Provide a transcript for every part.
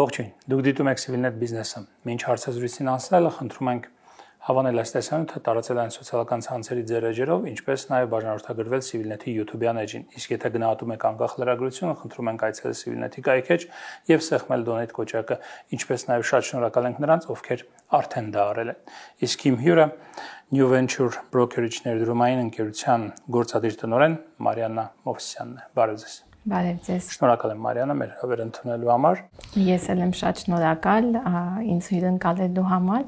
Ողջույն, դուք դիտում եք Civilnet Business-ը։ Մինչ հարցազրույցին անցնելը խնդրում ենք հավանել այս տեսանյութը, տարածել այն սոցիալական ցանցերի ձեր էջերով, ինչպես նաև բաժանորդագրվել Civilnet-ի YouTube-յան էջին։ Իսկ եթե գնահատում եք անկախ լրագրությունը, խնդրում ենք այցելել Civilnet-ի կայքէջ եւ սեղմել donate կոճակը, ինչպես նաև շատ շնորհակալ ենք նրանց, ովքեր արդեն դա արել են։ Իսկ իմ հյուրը New Venture Brokerage ներդրումային ընկերության գործադիր տնօրեն Մարիաննա Մովսիսյանն է։ Բարև ձեզ։ Բարև ձեզ։ Շնորհակալ եմ Մարիաննա մեր հավերը ընդունելու համար։ Ես էլ եմ շատ շնորհակալ ինձ հյուրընկալելու համար։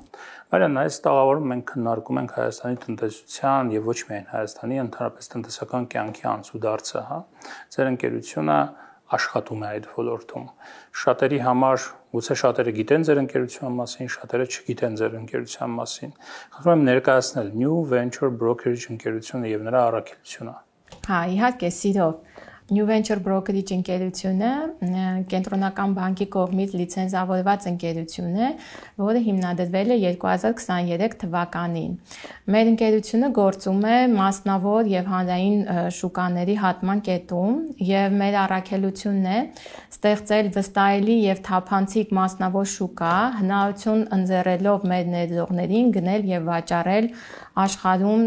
Մարիաննա, այս տաղավարում մենք քննարկում ենք Հայաստանի տնտեսության եւ ոչ միայն Հայաստանի, ընդհանրապես տնտեսական կյանքի անցուդարձը, հա։ Ձեր ընկերությունը աշխատում է այդ ոլորտում։ Շատերի համար, գուցե շատերը գիտեն ձեր ընկերության մասին, շատերը չգիտեն ձեր ընկերության մասին։ Խնդրում եմ ներկայացնել New Venture Brokerage ընկերությունը եւ նրա առաքելությունը։ Հա, իհարկե, սիրով։ New Venture Brokerage ընկերությունը կենտրոնական բանկի կողմից լիցենզավորված ընկերություն է, որը հիմնադրվել է 2023 թվականին։ Մեր ընկերությունը գործում է մասնավոր եւ հանրային շուկաների հատման կետում եւ մեր առաքելությունն է ստեղծել վստահելի եւ թափանցիկ մասնավոր շուկա, հնարավորություն ընձեռելով մեր ներդրողներին գնել եւ վաճառել աշխարհում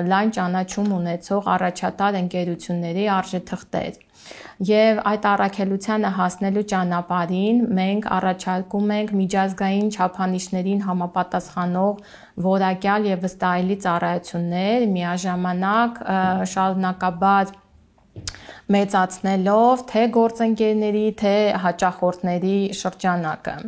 լայն ճանաչում ունեցող առաջատար ընկերությունների արժեթղթեր։ Եվ այդ առաքելությանը հասնելու ճանապարհին մենք առաջարկում ենք միջազգային չափանիշներին համապատասխանող որակյալ եւ վստահելի ծառայություններ, միաժամանակ շարունակաբար մեծացնելով թե գործընկերների, թե հաճախորդների շրջանակը։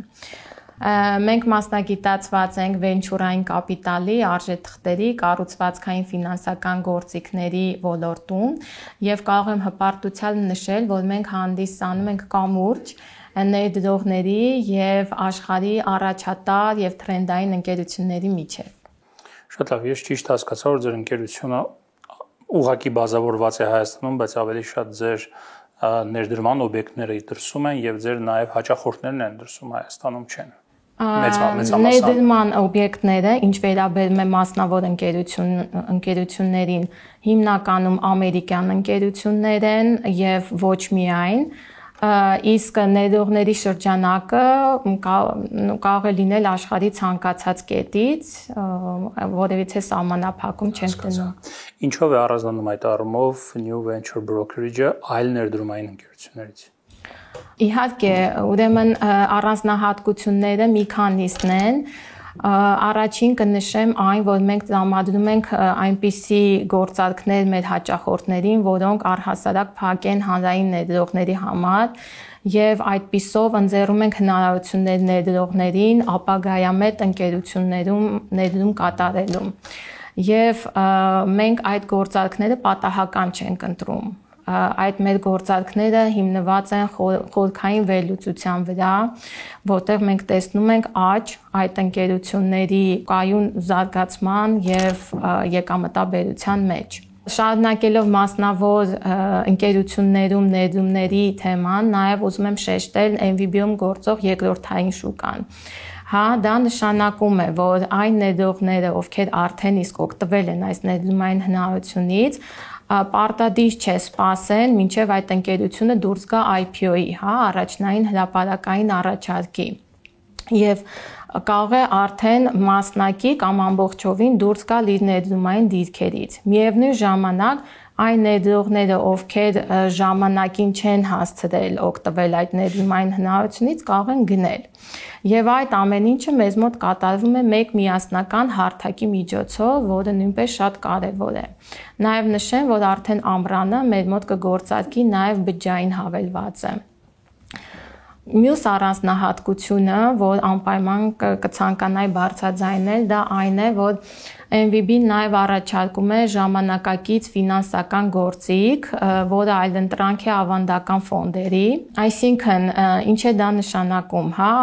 Մենք մասնագիտացված ենք վենչուրային կապիտալի, արժեթղթերի, կառուցվածքային ֆինանսական գործիքների ոլորտում եւ կարող եմ հպարտությամբ նշել, որ մենք հանդիսանում ենք կամուրջ ներդրողների եւ աշխարհի առաջատար եւ թրենդային ընկերությունների միջեւ։ Շատ լավ, ես ճիշտ հասկացա, որ ձեր ընկերությունը ուղղակի բազավորված է Հայաստանում, բայց ավելի շատ ձեր ներդրման օբյեկտները դրսում են եւ ձեր նաեւ հաճախորդներն են դրսում Հայաստանում չեն։ Ներդրման օբյեկտները, ինչ վերաբերում է մասնավոր ընկերություններին, հիմնականում ամերիկյան ընկերություններ են եւ ոչ միայն, իսկ ներդրողների շրջանակը կարող է լինել աշխարհի ցանկացած կետից, որևիցե սահմանափակում չեն դնում։ Ինչով է առանձնանում այդ առումով New Venture Brokerage-ը այլ ներդրումային ընկերություններից։ Իհարկե, ուրեմն առանձնահատկությունները մի քանիսն են։ Առաջին կնշեմ այն, որ մենք տրամադրում ենք այնպիսի գործարքներ մեր հաճախորդներին, որոնք առհասարակ փակ են հանրային ներդրողների համար եւ այդպիսով ընձեռում ենք հնարավորություններ ներդրողներին ապագայամետ ընկերություններում ներդրում կատարելու։ Եվ մենք այդ գործարքները պատահական չենք ընտրում։ Այդ մեր գործարքները հիմնված են խորքային վերլուծության վրա, որտեղ մենք տեսնում ենք աճ այդ ընկերությունների կայուն զարգացման եւ եկամտաբերության մեջ։ Շարունակելով մասնավոր ընկերություններում ներդրումների թեման, նաեւ ուզում եմ շեշտել MVB-ում գործող երկրորդային շուկան։ Հա, դա նշանակում է, որ այն ներդրողները, ովքեր արդեն իսկ օգտվել են այս ներդրումային հնարավորությունից, պարտադիր չէ սպասեն, մինչև այդ ընկերությունը դուրս գա IPO-ի, հա, առաջնային հրապարակային առաջարկի։ Եվ կարող է արդեն մասնակի կամ ամբողջովին դուրս գալ իր ներդրումային դիրքերից։ Միևնույն ժամանակ այն ներդրողները, ովքեր ժամանակին չեն հասցրել օգտվել այդ ներդրումային հնարավորությունից, կարող են գնել։ Եվ այդ ամեն ինչը մեզ մոտ կատարվում է մեկ միասնական հարթակի միջոցով, որը նույնպես շատ կարևոր է։ Նաև նշեմ, որ արդեն ամռանը մեր մոտ կգործարկի նաև բջջային հավելվածը։ Մյուս առանձնահատկությունը, որ անպայման կցանկանայի բարձրաձայնել, դա այն է, որ MVB-ն նաև առաջարկում է ժամանակակից ֆինանսական գործիք, որը այլընտրանք է ավանդական ֆոնդերի, այսինքն ինչ է դա նշանակում, հա,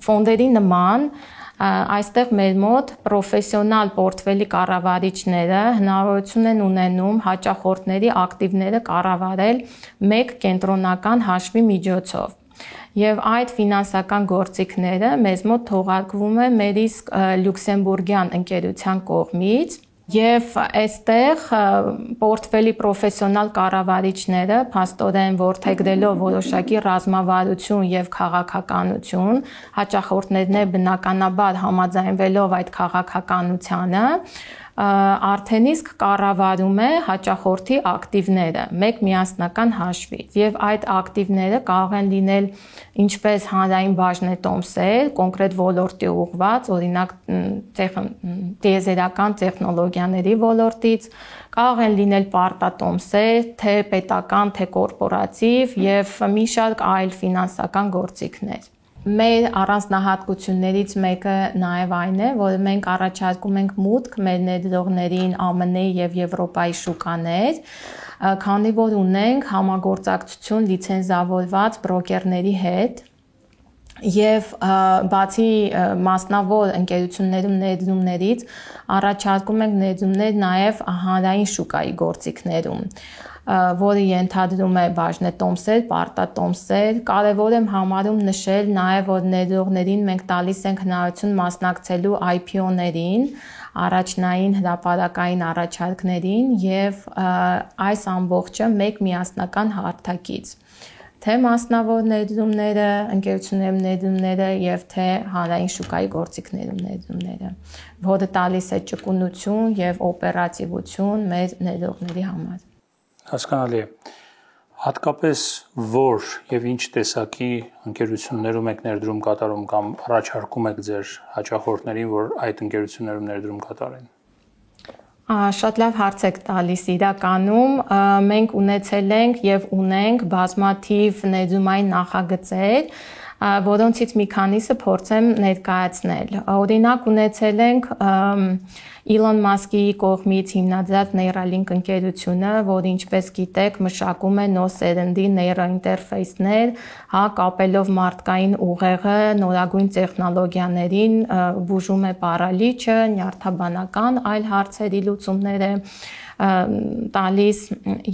ֆոնդերի նման այստեղ մեր մոտ պրոֆեսիոնալ պորտֆելի կառավարիչները հնարավորություն են ունենում հաճախորդների ակտիվները կառավարել մեկ կենտրոնական հաշվի միջոցով։ Եվ այդ ֆինանսական գործիքները մեզ մոտ թողարկվում է մեր իսկ լյուքսեմբուրգյան ընկերության կողմից Եվ այստեղ պորտֆելի պրոֆեսիոնալ կառավարիչները փաստորեն որդեգրելով որոշակի ռազմավարություն եւ քաղաքականություն, հաճախորդներն բնականաբար համաձայնվելով այդ քաղաքականությանը, արդեն իսկ կառավարում է հաճախորդի ակտիվները մեկ միասնական հաշվից եւ այդ ակտիվները կարող են լինել ինչպես հանրային բաժնետոմսեր, կոնկրետ ոլորտի ուղղված, օրինակ տիեզերական տեխնոլոգիաների ոլորտից, կարող են լինել պարտատոմսեր, թե պետական, թե կորպորատիվ եւ մի շարք այլ ֆինանսական գործիքներ։ Մեր առանձնահատկություններից մեկը նաև այն է, որ մենք առաջարկում ենք մուտք մեր ներդրողներին ԱՄՆ-ի եւ Եվրոպայի շուկաներ, քանի որ ունենք համագործակցություն լիցենզավորված բրոկերների հետ եւ բացի մասնավոր ընկերություններում ներդրումներից առաջարկում ենք ներդրումներ նաև հանրային շուկայի գործիքներում, որը ենթադրում է բաժնետոմսեր, պարտատոմսեր, կարևոր եմ համարում նշել նաև, որ ներդրողներին մենք տալիս ենք հնարավորություն մասնակցելու IPO-ներին, առաջնային հրապարակային առաջարկներին եւ այս ամբողջը մեկ միասնական հարթակից, թե մասնավոր ներդրումները, ընկերություններում ներդրումները եւ թե հանրային շուկայի գործիքներում ներդրումները, որը տալիս է ճկունություն եւ օպերատիվություն մեր ներդրողների համար։ Հասկանալի է։ Հատկապես որ եւ ինչ տեսակի ընկերություններում եք ներդրում կատարում կամ առաջարկում եք ձեր հաճախորդներին, որ այդ ընկերություններում ներդրում կատարեն։ Շատ լավ հարց եք տալիս իրականում, մենք ունեցել ենք եւ ունենք բազմաթիվ ներդրումային նախագծեր, որոնցից մի քանիսը փորձեմ ներկայացնել։ Օրինակ ունեցել ենք Իլոն Մասկի կողմից հիմնադրած Neuralink ընկերությունը, որը ինչպես գիտեք, մշակում է նոր սերնդի նեյրոինտերֆեյսներ, կապելով մարդկային ուղեղը նորագույն տեխնոլոգիաներին, բուժում է պարալիչը, նյարդաբանական այլ հարցերի լուծումներ է տալիս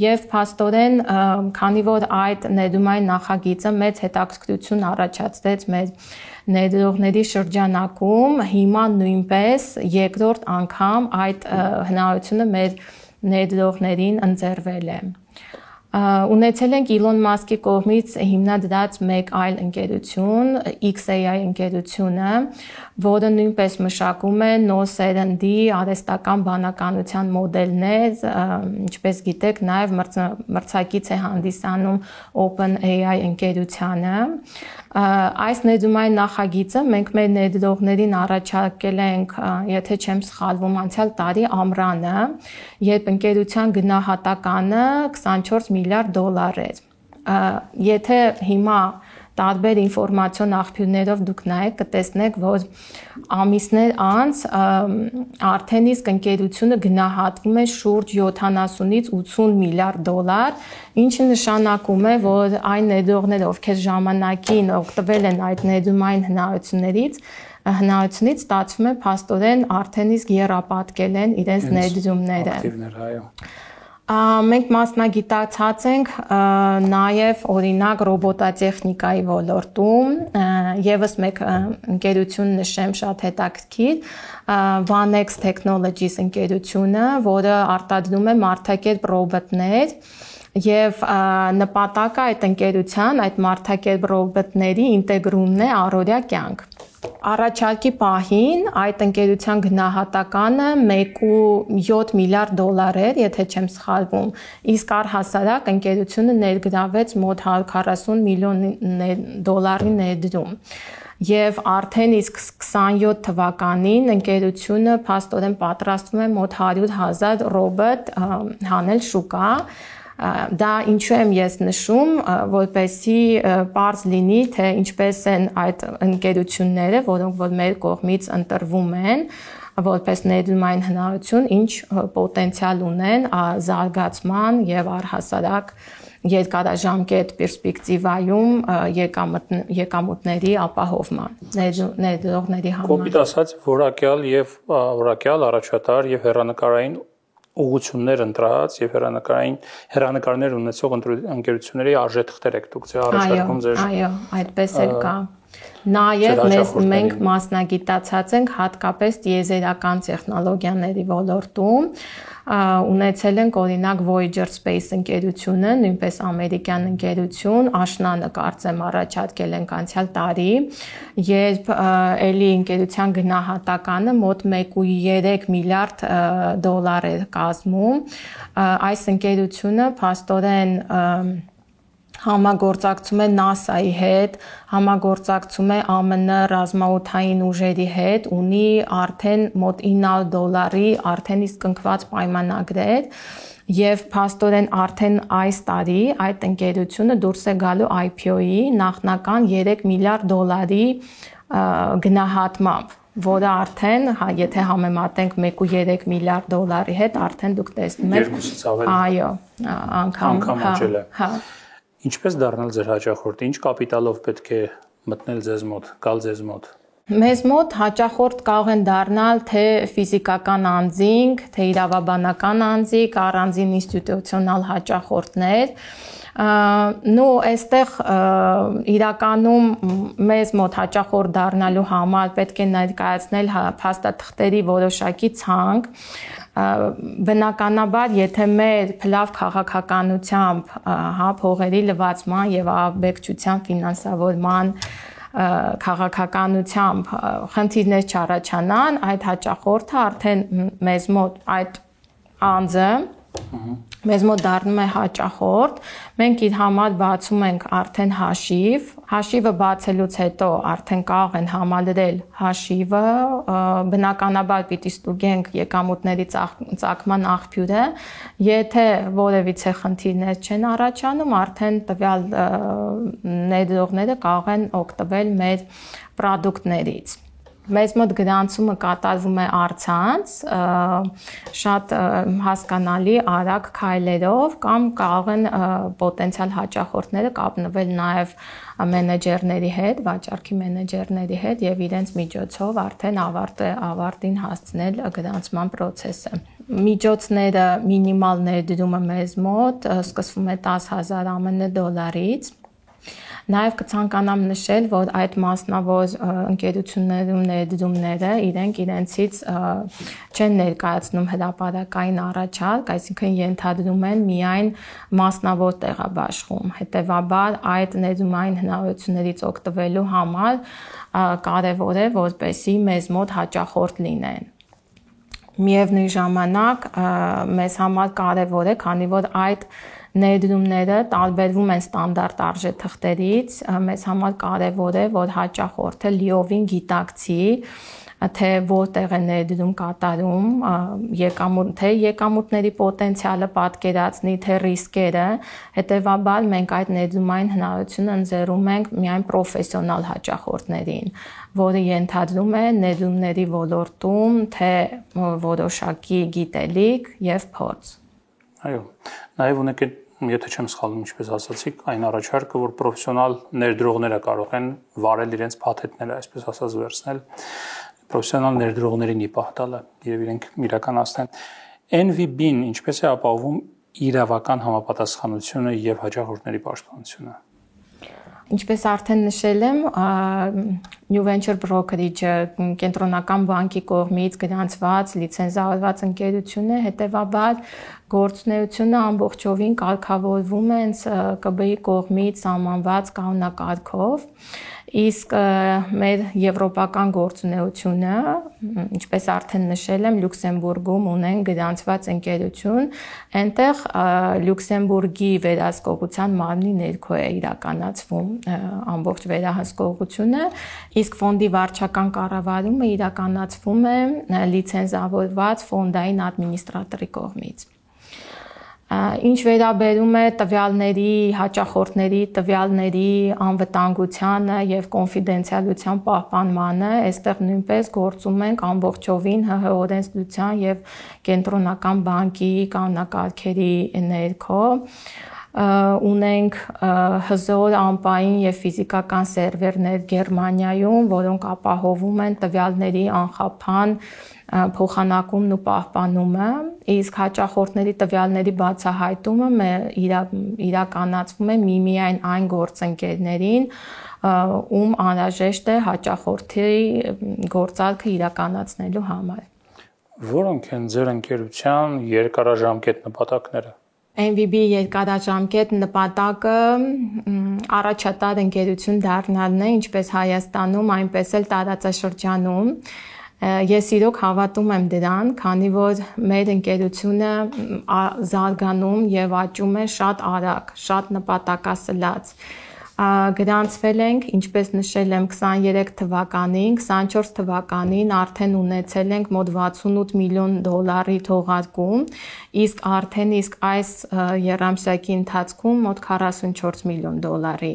եւ փաստորեն, քանի որ այդ ներդրումային նախագիծը մեծ հետաքրքրություն առաջացրեց մեր ներդրողների շրջանակում, հիմա նույնպես երկրորդ անգամ այդ հնարավորությունը մեր ներդրողներին ընձեռվել է։ Ունեցել ենք Իլոն Մասկի կողմից հիմնադրած մեկ այլ ընկերություն, XAI ընկերությունը, որը նույնպես մշակում է նոր սերնդի արհեստական բանականության մոդելներ, ինչպես գիտեք, նաև մրցակից է հանդիսանում OpenAI ընկերությանը։ Այս ներդրումային նախագիծը մենք մեր ներդրողներին առաջարկել ենք, եթե չեմ սխալվում, անցյալ տարի ամռանը, երբ ընկերության գնահատականը 24 միլիարդ դոլար էր։ Եթե հիմա տարբեր ինֆորմացիոն աղբյուրներով դուք նայեք, կտեսնեք, որ ամիսներ անց արդեն իսկ ընկերությունը գնահատվում է շուրջ 70-ից 80 միլիարդ դոլար, ինչը նշանակում է, որ այն ներդրողները, ովքեր ժամանակին օգտվել են այդ ներդրումային հնարավորությունից, ստացվում է փաստորեն արդեն իսկ եռապատկել են իրենց ներդրումները։ Ակտիվներ, այո։ Մենք մասնագիտացած ենք նաև օրինակ ռոբոտատեխնիկայի ոլորտում, եւս մեկ ընկերություն նշեմ շատ հետաքրքիր, Vanex Technologies ընկերությունը, որը արտադրում է մարդակերպ ռոբոտներ եւ նպատակը այդ ընկերության, այդ մարդակերպ ռոբոտների ինտեգրումն է առօրյա կյանք։ Առաջարկի պահին այդ ընկերության գնահատականը 1.7 միլիարդ դոլար էր, եթե չեմ սխալվում, իսկ առհասարակ ընկերությունը ներգրավեց մոտ 140 միլիոն դոլարի ներդրում։ Եվ արդեն իսկ 27 թվականին ընկերությունը փաստորեն պատրաստվում է մոտ 100,000 ռոբոտ հանել շուկա։ Դա ինչու եմ ես նշում, որպեսզի պարզ լինի, թե ինչպես են այդ ընկերությունները, որոնք որ մեր կողմից ընտրվում են, որպես ներդրումային հնարավորություն, ինչ պոտենցիալ ունեն զարգացման եւ առհասարակ երկարաժամկետ պերսպեկտիվայում եկամուտների ապահովման ներդրողների համար։ Կոպիտ ասած, որակյալ առաջատար եւ հեռանկարային ուղղություններ ընտրած եւ հեռանկարներ ունեցող ընկերությունների արժեթղթեր եք դուք առաջարկում ձեր։ Այո, այդպես էլ կա։ Նաև մենք մասնագիտացած ենք հատկապես տիեզերական տեխնոլոգիաների ոլորտում, ունեցել ենք օրինակ Voyager Space ընկերությունը, նույնպես ամերիկյան ընկերություն, աշնանը կարծեմ առաջարկել ենք անցյալ տարի, երբ էլի ընկերության գնահատականը մոտ 1.3 միլիարդ դոլար է կազմում, այս ընկերությունը փաստորեն համագործակցում է NASA-ի հետ, համագործակցում է ԱՄՆ ռազմաօդային ուժերի հետ, ունի արդեն մոտ $9 արդեն իսկ կնքված պայմանագրեր եւ փաստորեն արդեն այս տարի այդ ընկերությունը դուրս է գալու IPO-ի նախնական $3 միլիարդ գնահատմամբ, որը արդեն, եթե համեմատենք 1.3 միլիարդ դոլարի հետ, արդեն դուք տեսնում եք, այո, անգամ աճել է։ Ինչպես դառնալ ձեր հաճախորդ, ինչ կապիտալով պետք է մտնել ձեզ մոտ, գալ ձեզ մոտ։ Մեզ մոտ հաճախորդ կարող են դառնալ թե ֆիզիկական անձինք, թե իրավաբանական անձինք, առանձին ինստիտուցիոնալ հաճախորդներ, նո այստեղ իրականում մեզ մոտ հաճախորդ դառնալու համար պետք է ներկայացնել փաստաթղթերի որոշակի ցանկ, բնականաբար եթե մեր փլավ քաղաքականությամբ, փողերի լվացման եւ աբեկչության ֆինանսավորման քաղաքականությամբ խնդիրներ չառաջանան, այդ հաճախորդը արդեն մեզ մոտ այդ անձը մեզ մոտ դառնում է հաճախորդ, մենք իր համար բացում ենք արդեն հաշիվ, հաշիվը բացելուց հետո արդեն կարող են համալրել հաշիվը, բնականաբար պիտի ստուգենք եկամուտների ծագման աղբյուրը, եթե որևիցե խնդիրներ չեն առաջանում, արդեն տվյալ ներդրողները կարող են օգտվել մեր պրոդուկտներից։ Մեզ մոտ գրանցումը կատարվում է առցանց, շատ հասկանալի արագ քայլերով կամ կարող են պոտենցիալ հաճախորդները կապնվել նաև մենեջերների հետ, վաճառքի մենեջերների հետ եւ իրենց միջոցով արդեն ավարտին հասցնել գրանցման process-ը։ Միջոցները մինիմալ ներդրումը մեզ մոտ սկսվում է $10,000 դոլարից։ Նաև կցանկանամ նշել, որ այդ մասնավոր ընկերություններում ներդրումները իրենցից չեն ներկայացնում հրապարակային առաջարկ, այսինքն ենթադրում են միայն մասնավոր տեղաբաշխում։ Հետևաբար այդ ներդրումային հնարավորություններից օգտվելու համար կարևոր է, որպեսզի մեզ մոտ հաճախորդ լինեն։ Միևնույն ժամանակ մեզ համար կարևոր է, քանի որ այդ ներդրումները տարբերվում են ստանդարտ արժեթղթերից, մեզ համար կարևոր է, որ հաճախորդը լիովին գիտակցի, թե որտեղ է ներդրում կատարում, թե եկամուտների պոտենցիալը պատկերացնի, թե ռիսկերը, հետևաբար մենք այդ ներդրումային հնարավորությունը ընձեռում ենք միայն պրոֆեսիոնալ հաճախորդներին, որը ենթադրում է ներդրումների ոլորտում թե որոշակի գիտելիք եւ փորձ։ Այո, նաև ունեք եթե չեմ սխալվում, ինչպես ասացիք, այն առաջարկը, որ պրոֆեսիոնալ ներդրողները կարող են վարել իրենց փաթեթները, այսպես ասած վերցնել, պրոֆեսիոնալ ներդրողներին ի պահ տալը եւ իրենք իրականացնեն։ NVB-ն ինչպես է ապահովում իրավական համապատասխանությունը եւ հաճախորդների պաշտպանությունը։ Ինչպես արդեն նշել եմ, New Venture Brokerage-ը կենտրոնական բանկի կողմից գրանցված լիցենզավորված ընկերություն է, հետևաբար գործունեությունը ամբողջովին կարգավորվում է ԿԲ-ի կողմից սահմանված կանոնակարգով, իսկ մեր եվրոպական գործունեությունը, ինչպես արդեն նշել եմ, Լյուքսեմբուրգում ունեն գրանցված ընկերություն, այնտեղ Լյուքսեմբուրգի վերահսկողության մարմնի ներքո է իրականացվում ամբողջ վերահսկողությունը, իսկ ֆոնդի վարչական կառավարումը իրականացվում է լիցենզավորված ֆոնդային ադմինիստրատորի կողմից։ Ինչ վերաբերում է տվյալների, հաճախորդների տվյալների անվտանգությանը եւ կոնֆիդենցիալության պահպանմանը, այստեղ նույնպես գործում ենք ամբողջովին ՀՀ օրենսդրության եւ կենտրոնական բանկի կանոնակարգերի ներքո։ Ունենք հզոր անպային եւ ֆիզիկական սերվերներ Գերմանիայում, որոնք ապահովում են տվյալների անխափան փոխանակումն ու պահպանումը, իսկ հաճախորդների տվյալների բացահայտումը իրականացվում է միմիայն այն գործընկերներին, ում անհրաժեշտ է հաճախորդի գործարքը իրականացնելու համար։ Որոնք են ձեր ընկերության երկարաժամկետ նպատակները։ MVB երկարաժամկետ նպատակը առաջատար ընկերություն դառնալն է ինչպես Հայաստանում, այնպես էլ տարածաշրջանում։ Ես իրոք հավատում եմ դրան, քանի որ մեր ընկերությունը զարգանում եւ աճում է շատ արագ, շատ նպատակասլաց։ Գրանցվել ենք, ինչպես նշել եմ, 23 թվականին, 24 թվականին արդեն ունեցել ենք մոտ 68 միլիոն դոլարի թողարկում, իսկ արդեն այս եռամսյակի ընթացքում մոտ 44 միլիոն դոլարի։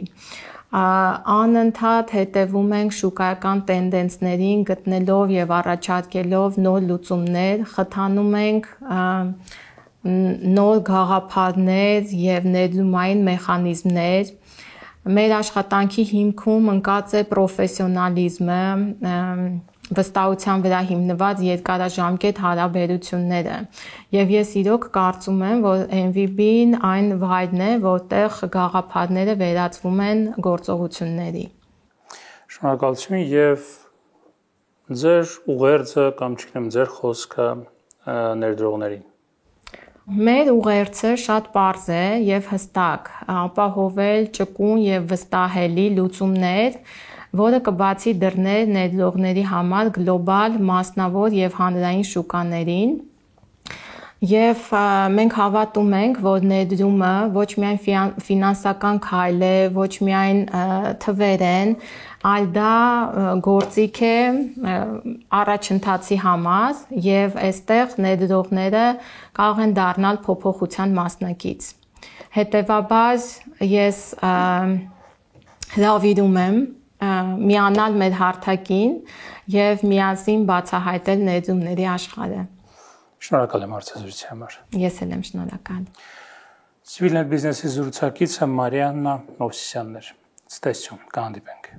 Անընդհատ հետևում ենք շուկայական տենդենսներին, գտնելով եւ առաջարկելով նոր լուծումներ, խթանում ենք նոր գաղափարներ եւ ներդրումային մեխանիզմներ։ Մեր աշխատանքի հիմքում ընկած է պրոֆեսիոնալիզմը, վստահության վրա հիմնված երկարաժամկետ հարաբերությունները։ Եվ ես իրոք կարծում եմ, որ MVB-ն այն վայրն է, որտեղ գաղափարները վերածվում են գործողությունների։ Շնորհակալություն եւ ձեր ուղերձը կամ չգիտեմ ձեր խոսքը ներդրողներին։ Մեր ուղերձը շատ պարզ է եւ հստակ՝ ապահովել ճկուն եւ վստահելի լուծումներ, որը կբացի դռներ ներդրողների համար գլոբալ, մասնավոր եւ հանրային շուկաներին։ Եվ մենք հավատում ենք, որ ներդրումը ոչ միայն ֆինանսական քայլ է, ոչ միայն թվեր են, այլ դա գործիք է առաջընթացի համար եւ այստեղ ներդրողները կարող են դառնալ փոփոխության մասնակից։ Հետևաբար ես հրավիրում եմ միանալ մեր հարթակին եւ միասին բացահայտել ներդրումների աշխարհը։ Շնորհակալ եմ հարցազրույցի համար։ Ես էլ եմ շնորհակալ։ Civilnet Business-ի զրուցակիցը Մարիաննա Մովսիսյանն էր։ Ցտեսություն, կհանդիպենք։